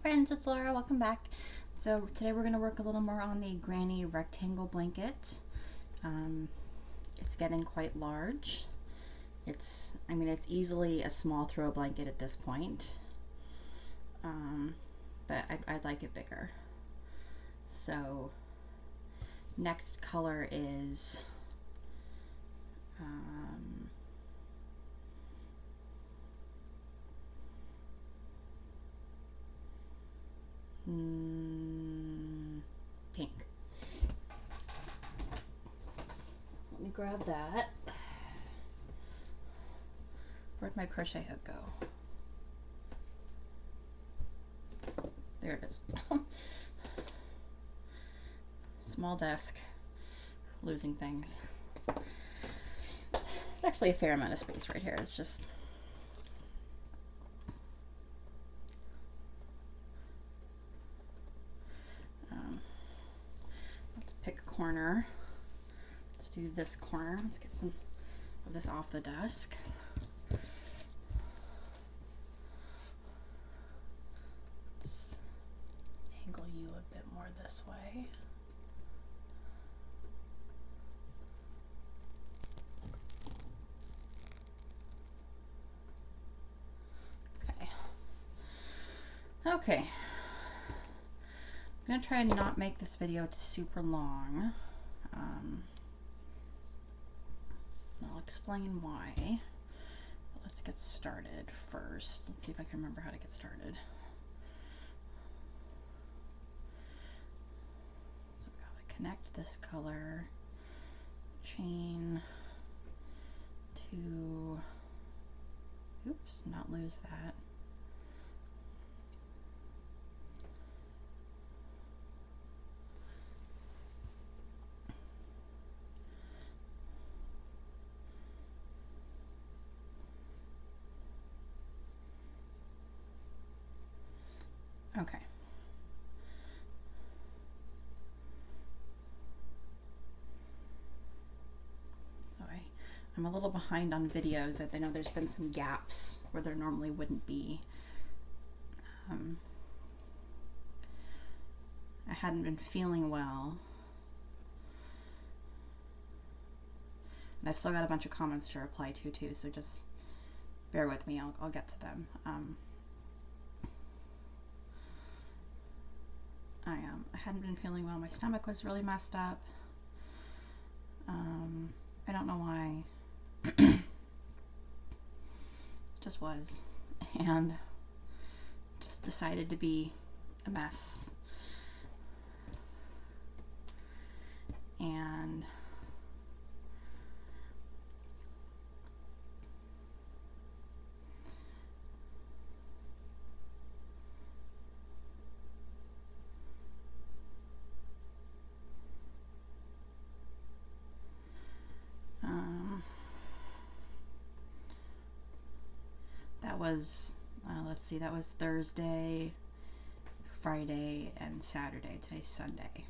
friends, it's Laura. Welcome back. So today we're going to work a little more on the granny rectangle blanket. It's getting quite large. It's easily a small throw blanket at this point, but I'd like it bigger. So next color is pink. Let me grab that. Where'd my crochet hook go? There it is. Small desk, losing things. There's actually a fair amount of space right here. It's just let's pick a corner. Let's do this corner. Let's get some of this off the desk. Let's angle you a bit more this way. Okay, I'm gonna try and not make this video super long. I'll explain why, but let's get started first. Let's see if I can remember how to get started. So we've got to connect this color, chain to, oops, not lose that. Okay. So I'm a little behind on videos. I know there's been some gaps where there normally wouldn't be. I hadn't been feeling well. And I've still got a bunch of comments to reply to too, so just bear with me. I'll get to them. I hadn't been feeling well. My stomach was really messed up. I don't know why. Just was. And just decided to be a mess. And that was, let's see, that was Thursday, Friday, and Saturday. Today's Sunday.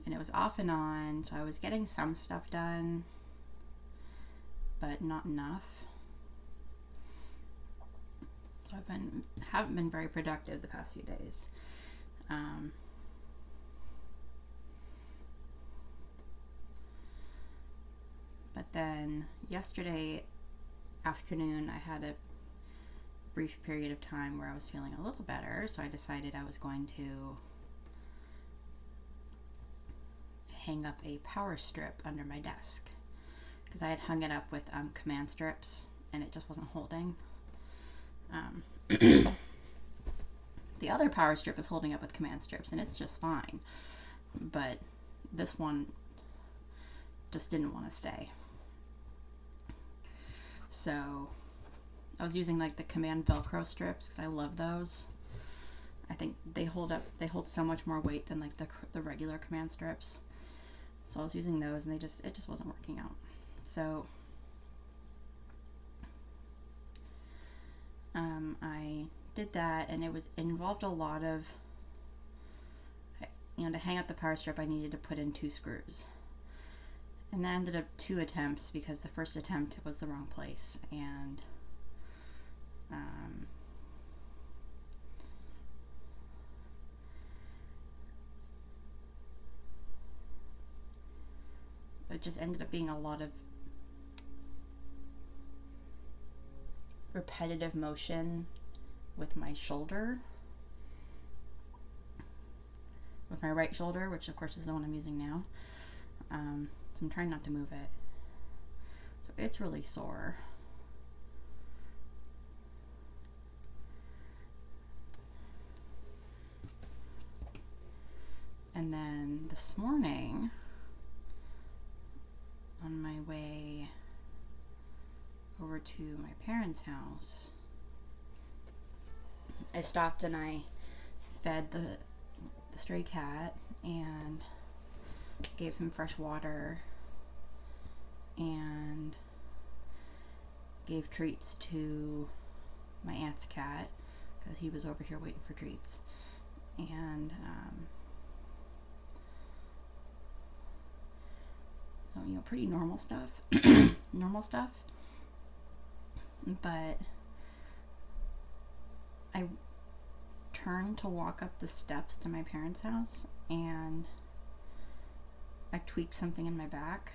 And it was off and on, so I was getting some stuff done, but not enough. So haven't been very productive the past few days. But then yesterday afternoon, I had a brief period of time where I was feeling a little better, so I decided I was going to hang up a power strip under my desk because I had hung it up with command strips and it just wasn't holding. The other power strip is holding up with command strips and it's just fine, but this one just didn't want to stay. So I was using like the command Velcro strips because I love those. I think they hold so much more weight than like the regular command strips. So I was using those and it just wasn't working out. So I did that, and it involved a lot of, to hang up the power strip I needed to put in 2 screws. And that ended up 2 attempts because the first attempt was the wrong place, and it just ended up being a lot of repetitive motion with my shoulder, with my right shoulder, which of course is the one I'm using now. So I'm trying not to move it. So it's really sore. And then this morning, on my way over to my parents' house, I stopped and I fed the stray cat and gave him fresh water and gave treats to my aunt's cat because he was over here waiting for treats. And so, you know, pretty normal stuff. Normal stuff. But I turned to walk up the steps to my parents' house and I tweaked something in my back.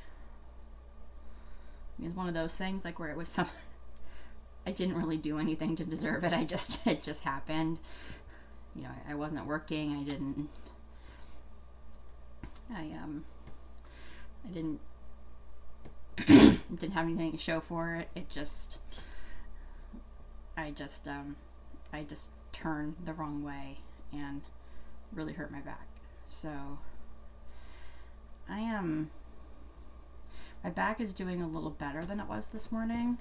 It was one of those things like where it was some I didn't really do anything to deserve it. It just happened. You know, I wasn't working. I didn't didn't have anything to show for it. I just turned the wrong way and really hurt my back. So my back is doing a little better than it was this morning.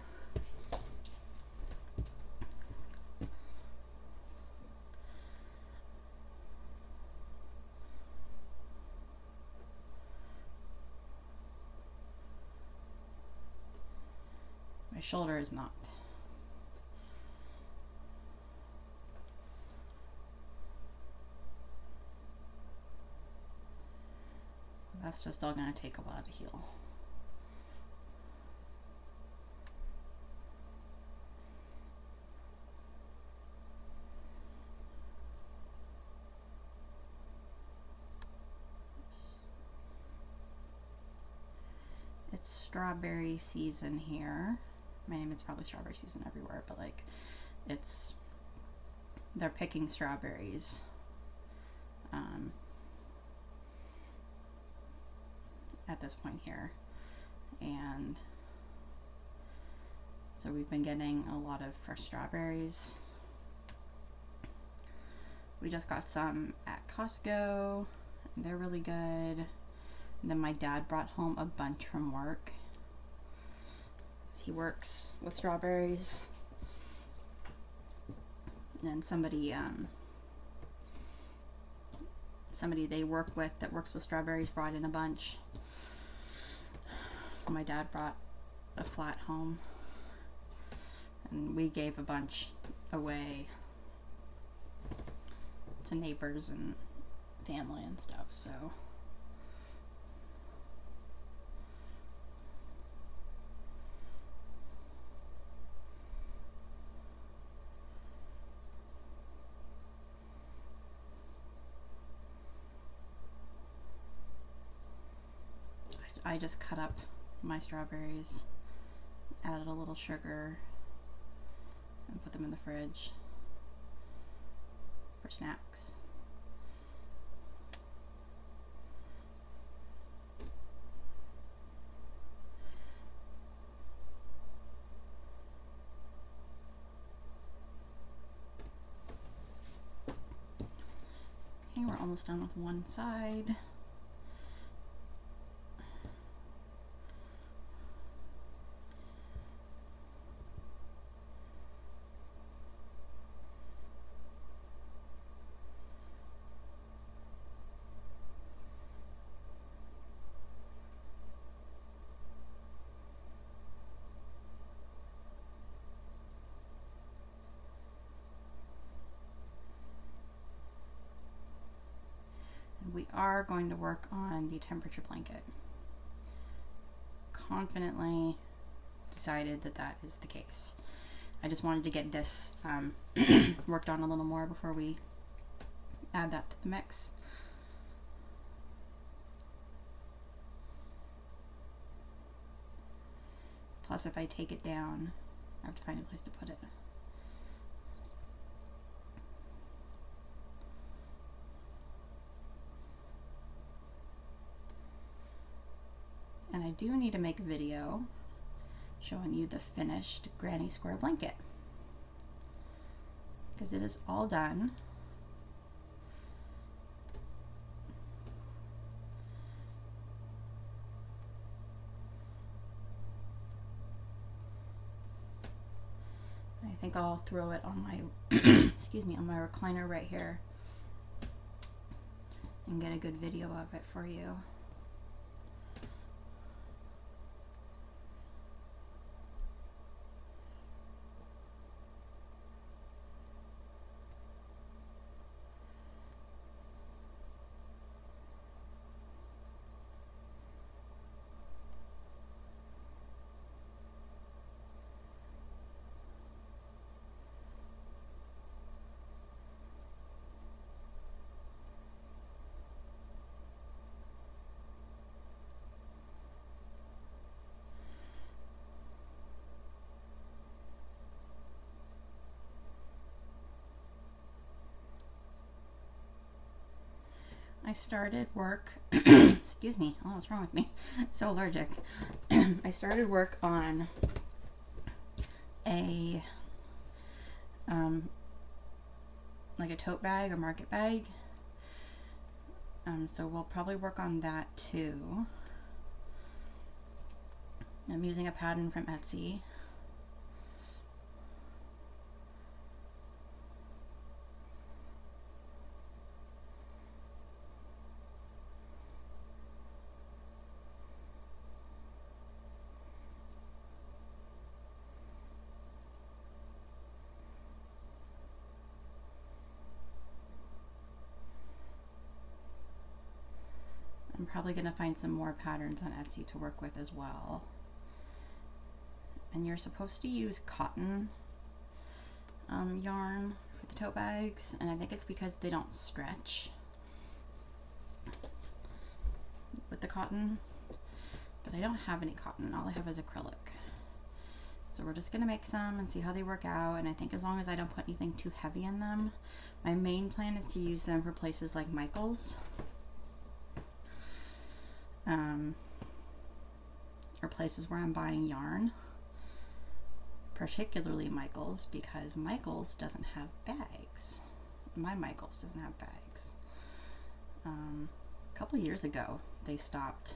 My shoulder is not. That's just all going to take a while to heal. It's strawberry season here. I mean, it's probably strawberry season everywhere, but like they're picking strawberries. At this point here, and so we've been getting a lot of fresh strawberries. We just got some at Costco and they're really good. And then my dad brought home a bunch from work. He works with strawberries, and somebody they work with that works with strawberries brought in a bunch. So my dad brought a flat home and we gave a bunch away to neighbors and family and stuff. So I just cut up my strawberries, added a little sugar, and put them in the fridge for snacks. Okay, we're almost done with one side. We are going to work on the temperature blanket. Confidently decided that that is the case. I just wanted to get this worked on a little more before we add that to the mix. Plus, if I take it down, I have to find a place to put it. And I do need to make a video showing you the finished granny square blanket, because it is all done. I think I'll throw it on my excuse me, on my recliner right here and get a good video of it for you. I started work, excuse me, oh, what's wrong with me? So allergic. I started work on a, like a tote bag or market bag. So we'll probably work on that too. I'm using a pattern from Etsy. I'm probably going to find some more patterns on Etsy to work with as well. And you're supposed to use cotton yarn for the tote bags, and I think it's because they don't stretch with the cotton, but I don't have any cotton. All I have is acrylic. So we're just going to make some and see how they work out, and I think as long as I don't put anything too heavy in them. My main plan is to use them for places like Michael's. Or places where I'm buying yarn, particularly Michael's, because Michael's doesn't have bags. My Michael's doesn't have bags. A couple of years ago they stopped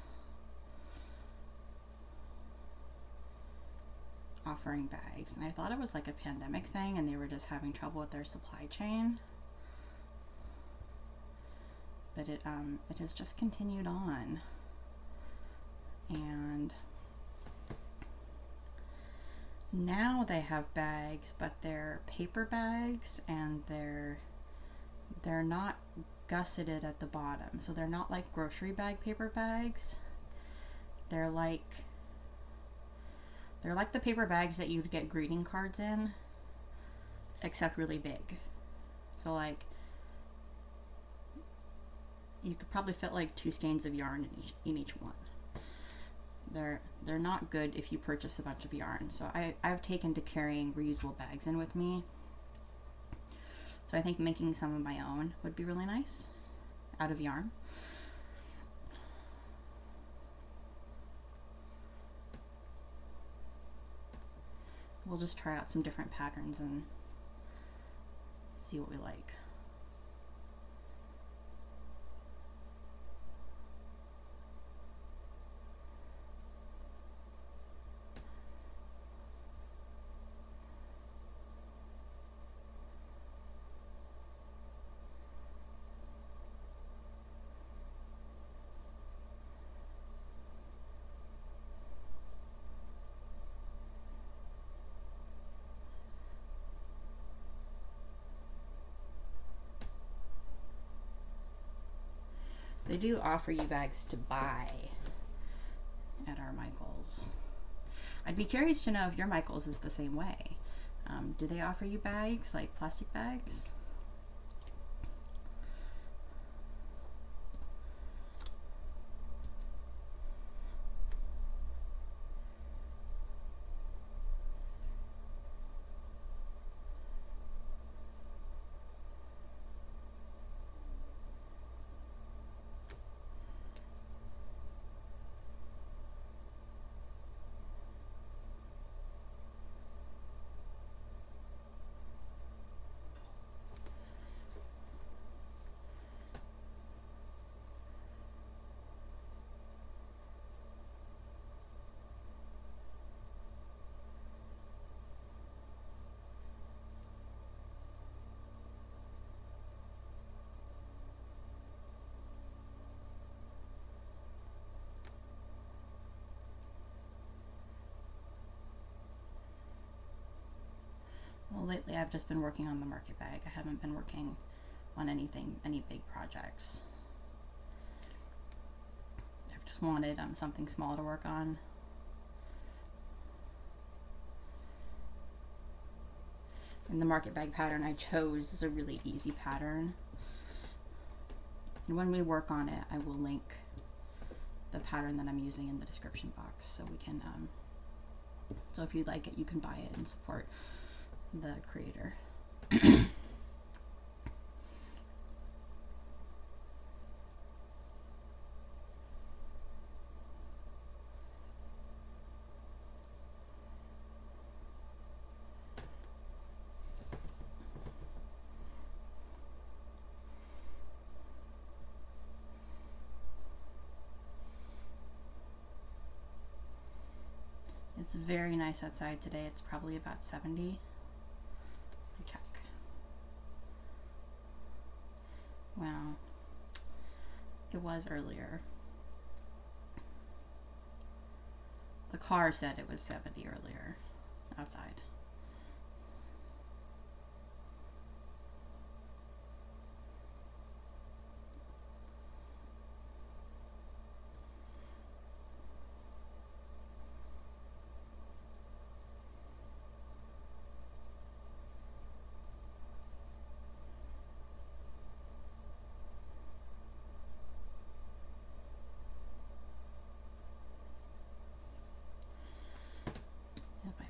offering bags, and I thought it was like a pandemic thing and they were just having trouble with their supply chain, but it has just continued on. And now they have bags, but they're paper bags, and they're not gusseted at the bottom, so they're not like grocery bag paper bags. They're like the paper bags that you'd get greeting cards in, except really big. So like you could probably fit like 2 skeins of yarn in each one. They're not good if you purchase a bunch of yarn. So I've taken to carrying reusable bags in with me. So I think making some of my own would be really nice out of yarn. We'll just try out some different patterns and see what we like. They do offer you bags to buy at our Michael's. I'd be curious to know if your Michael's is the same way. Do they offer you bags, like plastic bags? I've just been working on the market bag. I haven't been working on any big projects. I've just wanted something small to work on. And the market bag pattern I chose is a really easy pattern. And when we work on it, I will link the pattern that I'm using in the description box, so we can so if you like it, you can buy it and support the creator. It's very nice outside today. It's probably about 70. Let me check. Well, it was earlier. The car said it was 70 earlier outside.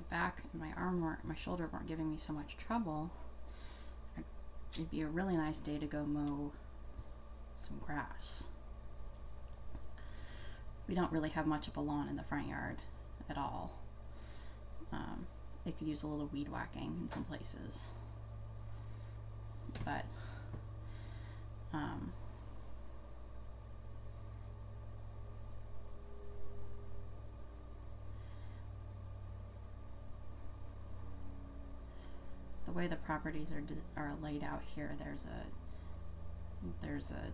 Back and my my shoulder weren't giving me so much trouble, it'd be a really nice day to go mow some grass. We don't really have much of a lawn in the front yard at all. It could use a little weed whacking in some places, but the way the properties are laid out here, there's a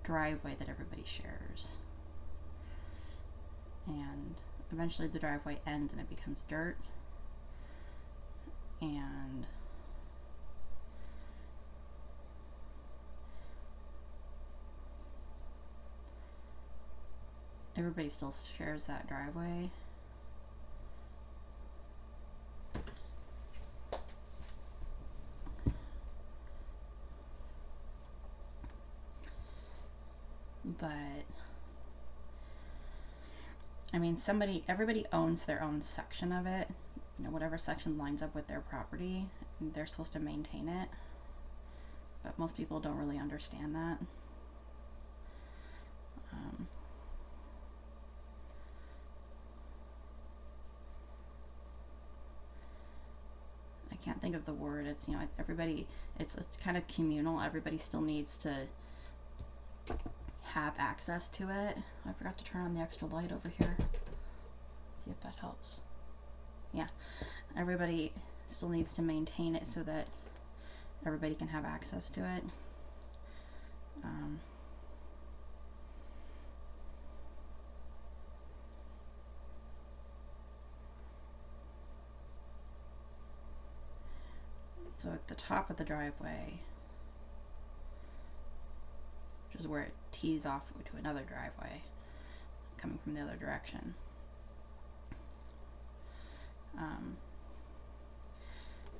driveway that everybody shares, and eventually the driveway ends and it becomes dirt, and everybody still shares that driveway. But I mean, everybody owns their own section of it. You know, whatever section lines up with their property, they're supposed to maintain it. But most people don't really understand that. I can't think of the word. It's, you know, everybody. It's kind of communal. Everybody still needs to have access to it. I forgot to turn on the extra light over here. See if that helps. Yeah, everybody still needs to maintain it so that everybody can have access to it. So at the top of the driveway, which is where it tees off to another driveway coming from the other direction.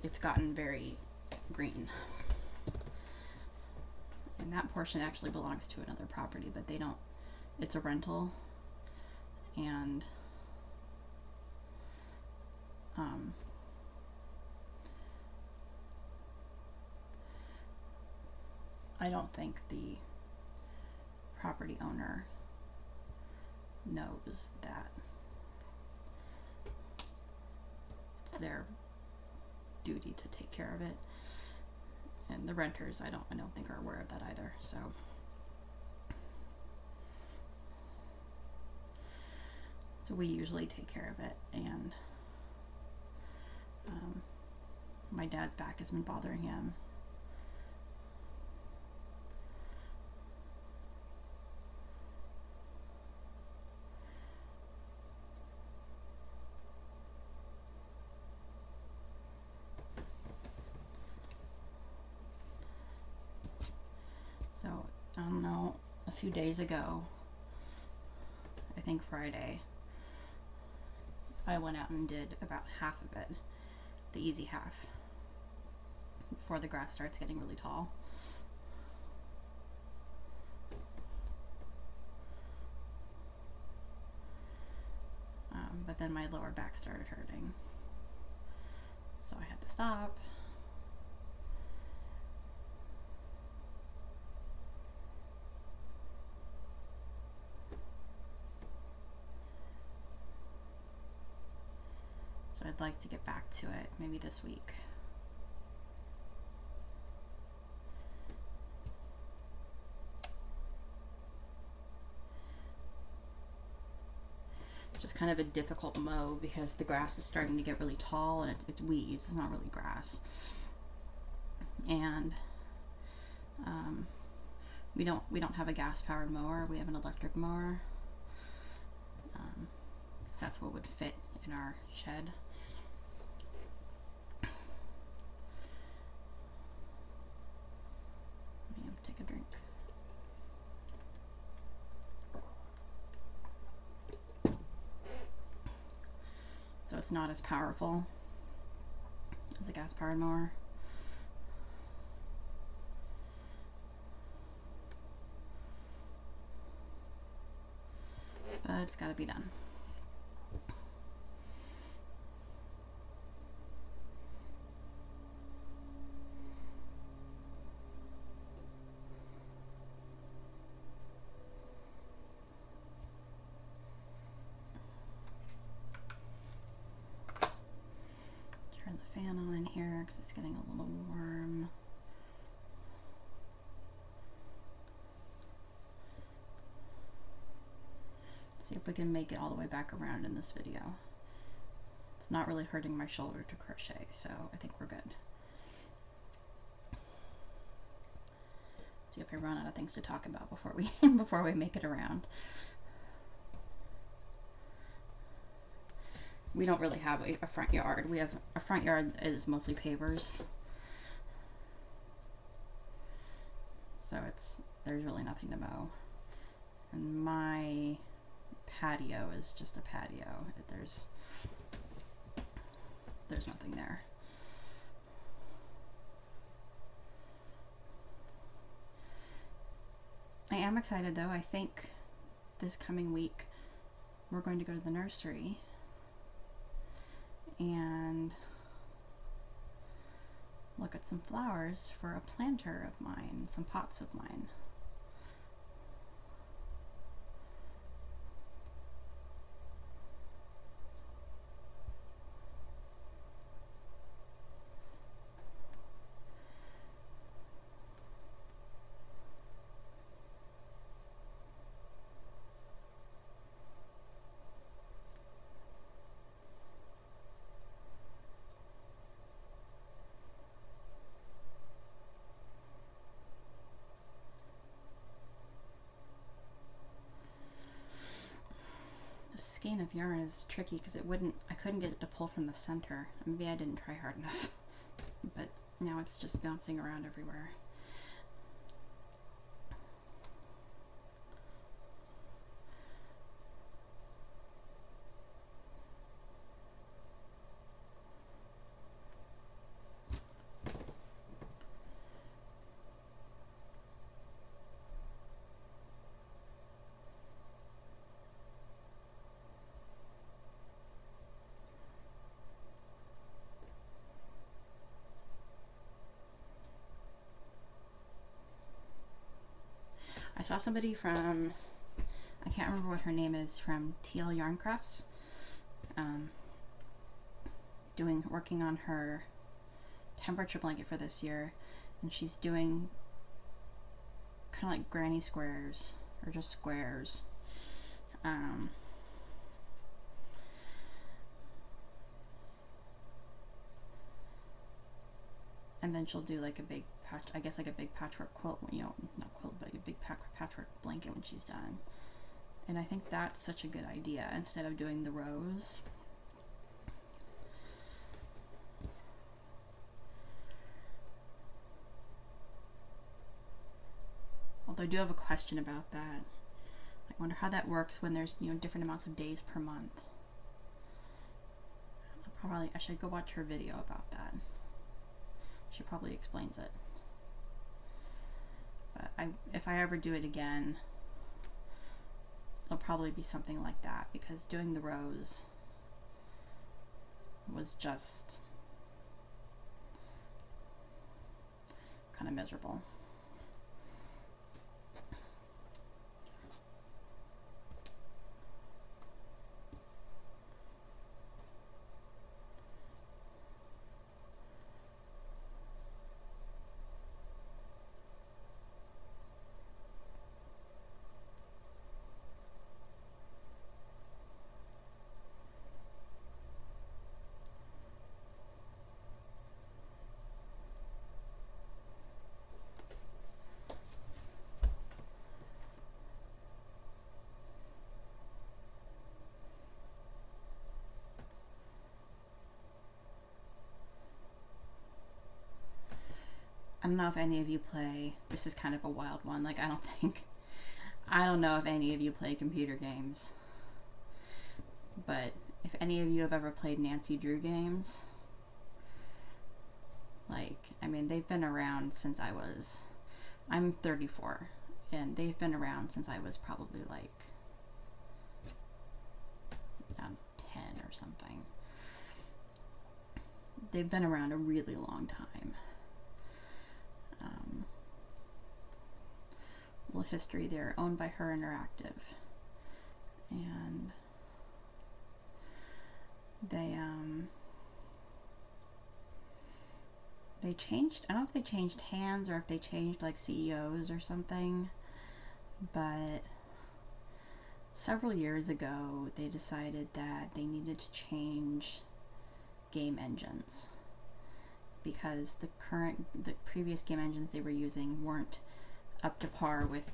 It's gotten very green. And that portion actually belongs to another property, but they don't, it's a rental. And I don't think the property owner knows that it's their duty to take care of it, and the renters I don't think are aware of that either. So we usually take care of it, and my dad's back has been bothering him. few days ago, I think Friday, I went out and did about half of it, the easy half, before the grass starts getting really tall. But then my lower back started hurting, so I had to stop. So I'd like to get back to it maybe this week. Just kind of a difficult mow because the grass is starting to get really tall, and it's weeds. It's not really grass. And we don't have a gas powered mower. We have an electric mower. That's what would fit in our shed. Let me take a drink. So it's not as powerful as a gas powered mower. But it's got to be done. Turn the fan on in here because it's getting a little warm. See if we can make it all the way back around in this video. It's not really hurting my shoulder to crochet, so I think we're good. See if I run out of things to talk about before we before we make it around. We don't really have a front yard. We have a front yard is mostly pavers, so there's really nothing to mow. And my patio is just a patio. There's nothing there. I am excited though. I think this coming week we're going to go to the nursery and look at some flowers for a planter of mine, some pots of mine. Skein of yarn is tricky because I couldn't get it to pull from the center. Maybe I didn't try hard enough, but now it's just bouncing around everywhere. I saw somebody from, I can't remember what her name is, from TL Yarn Crafts, working on her temperature blanket for this year, and she's doing kind of like granny squares, or just squares. And then she'll do like a big patch, I guess like a big patchwork quilt, not quilt, but a big patchwork blanket when she's done. And I think that's such a good idea, instead of doing the rows. Although I do have a question about that. I wonder how that works when there's, you know, different amounts of days per month. I should go watch her video about that. She probably explains it. But if I ever do it again, it'll probably be something like that, because doing the rows was just kind of miserable. I don't know if any of you play, this is kind of a wild one, like I don't know if any of you play computer games, but if any of you have ever played Nancy Drew games, like, I mean, they've been around since I'm 34, and they've been around since I was probably like 10 or something. They've been around a really long time. Little history, they're owned by Her Interactive, and they changed, I don't know if they changed hands or if they changed like CEOs or something, but several years ago they decided that they needed to change game engines, because the previous game engines they were using weren't up to par with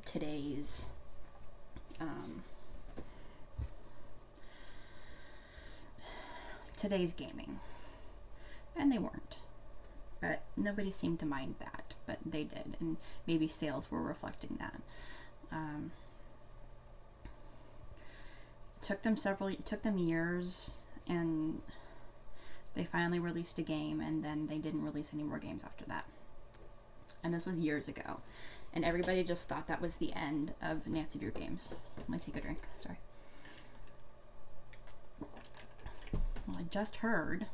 today's gaming, and they weren't, but nobody seemed to mind that, but they did, and maybe sales were reflecting that. It took them years, and they finally released a game, and then they didn't release any more games after that. And this was years ago. And everybody just thought that was the end of Nancy Drew games. Let me take a drink. Sorry. Well, I just heard,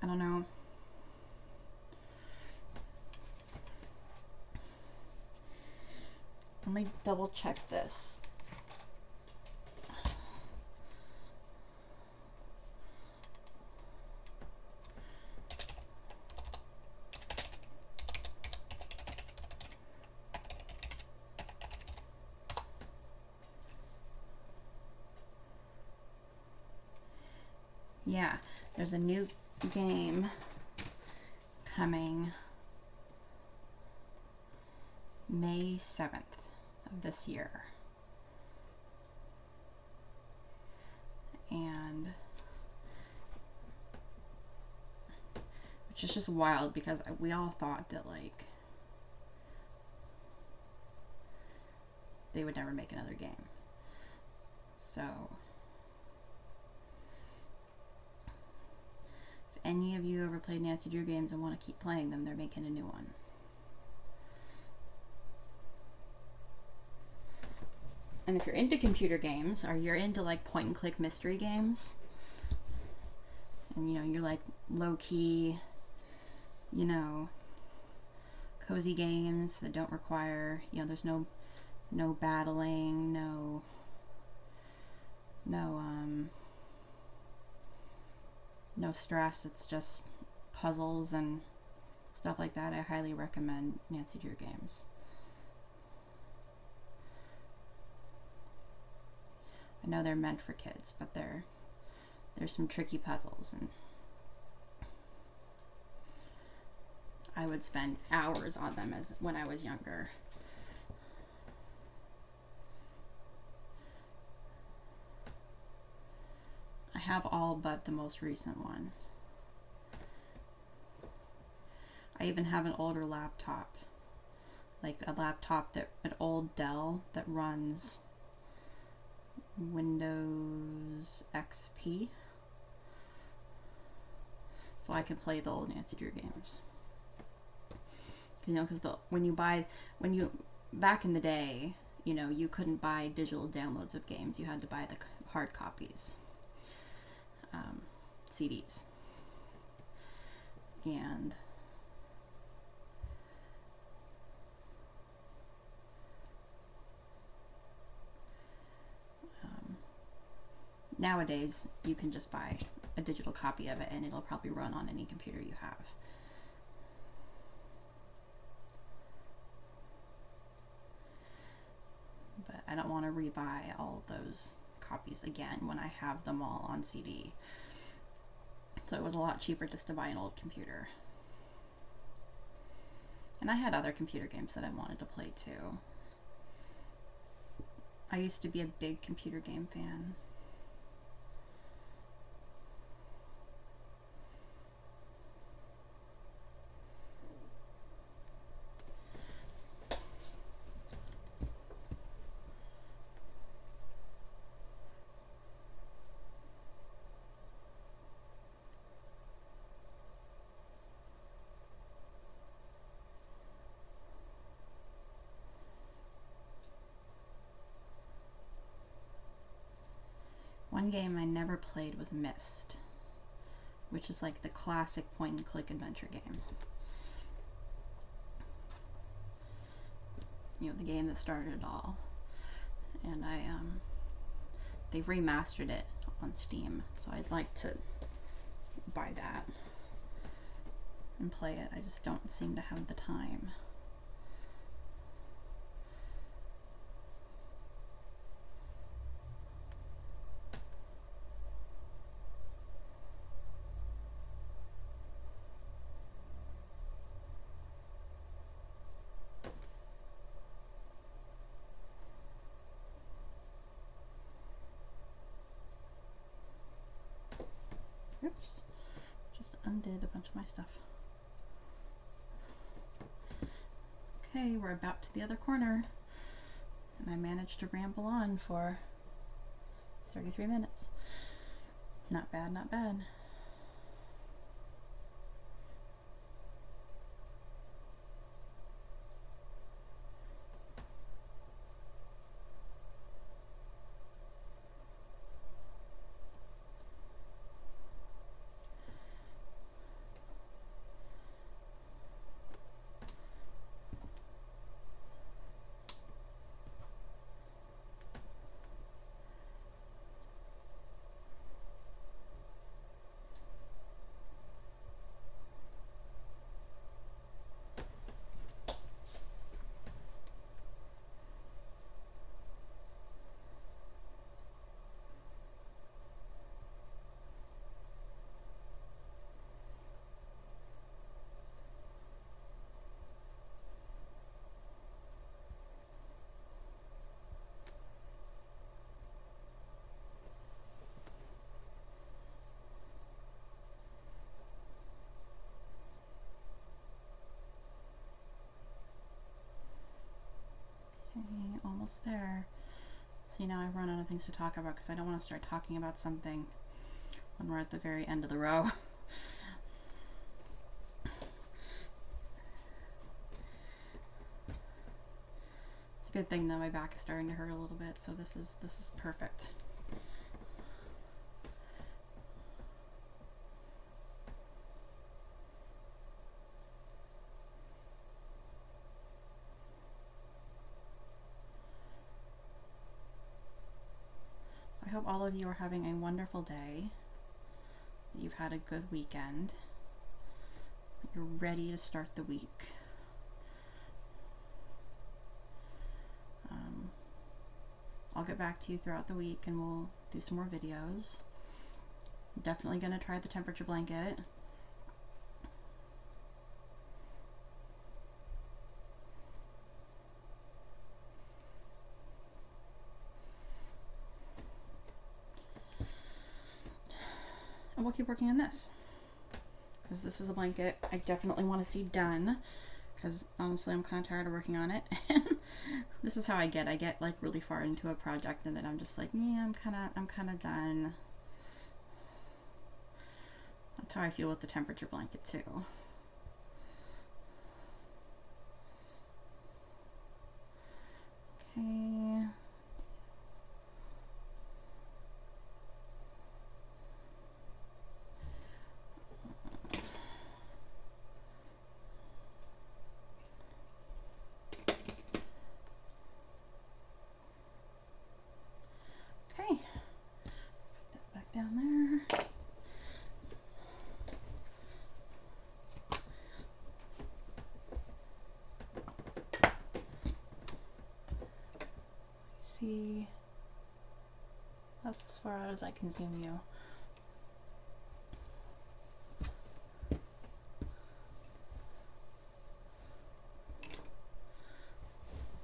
I don't know, let me double check this. Yeah, there's a new game coming May 7th of this year. And which is just wild, because we all thought that like they would never make another game. So if any of you ever played Nancy Drew games and want to keep playing them, they're making a new one. And if you're into computer games, or you're into like point and click mystery games, and you know, you're like low key, you know, cozy games that don't require, you know, there's no battling, no stress, it's just puzzles and stuff like that, I highly recommend Nancy Drew games. I know they're meant for kids, but there's some tricky puzzles, and I would spend hours on them when I was younger. I have all but the most recent one. I even have an older laptop like a laptop, an old Dell that runs Windows XP, so I can play the old Nancy Drew games. You know, because back in the day, you know, you couldn't buy digital downloads of games. You had to buy the hard copies, CDs. And nowadays, you can just buy a digital copy of it and it'll probably run on any computer you have. But I don't want to rebuy all those copies again when I have them all on CD. So it was a lot cheaper just to buy an old computer. And I had other computer games that I wanted to play too. I used to be a big computer game fan. One game I never played was Myst, which is like the classic point and click adventure game. You know, the game that started it all. And they've remastered it on Steam, so I'd like to buy that and play it. I just don't seem to have the time. Oops, just undid a bunch of my stuff. Okay, we're about to the other corner, and I managed to ramble on for 33 minutes. Not bad, not bad. Okay, almost there. See, now I've run out of things to talk about because I don't want to start talking about something when we're at the very end of the row. It's a good thing though, my back is starting to hurt a little bit, so this is perfect. I hope all of you are having a wonderful day, that you've had a good weekend, that you're ready to start the week. I'll get back to you throughout the week and we'll do some more videos. I'm definitely going to try the temperature blanket. We'll keep working on this because this is a blanket I definitely want to see done because honestly I'm kind of tired of working on it. This is how I get like really far into a project and then I'm just like, yeah, I'm kind of done. That's how I feel with the temperature blanket too. Okay. Okay. Put that back down there. See, that's as far out as I can zoom you.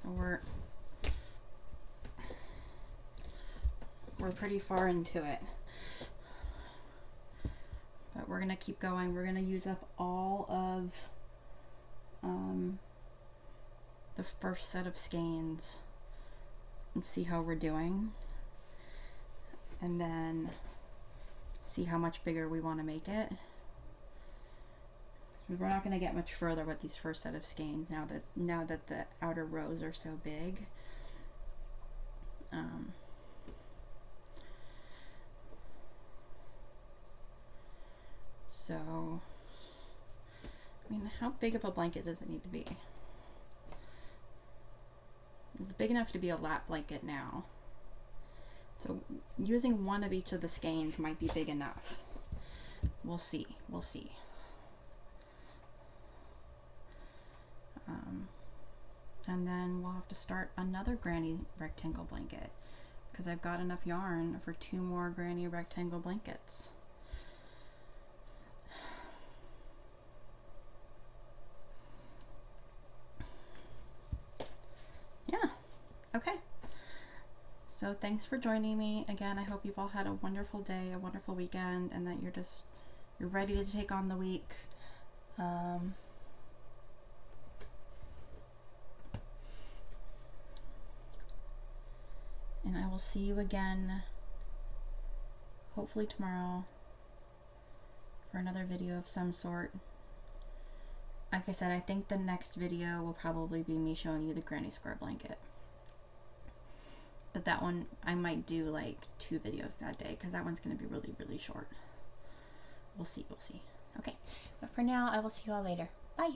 So we're pretty far into it, but we're gonna keep going. We're gonna use up all of the first set of skeins and see how we're doing, and then see how much bigger we want to make it. We're not going to get much further with these first set of skeins now that the outer rows are so big. So, I mean, how big of a blanket does it need to be? It's big enough to be a lap blanket now. So using one of each of the skeins might be big enough. We'll see. We'll see. And then we'll have to start another granny rectangle blanket because I've got enough yarn for 2 more granny rectangle blankets. Yeah. Okay. So thanks for joining me again. I hope you've all had a wonderful day, a wonderful weekend, and that you're ready to take on the week. And I will see you again, hopefully tomorrow, for another video of some sort. Like I said, I think the next video will probably be me showing you the granny square blanket. But that one, I might do like 2 videos that day because that one's going to be really, really short. We'll see. Okay. But for now, I will see you all later. Bye.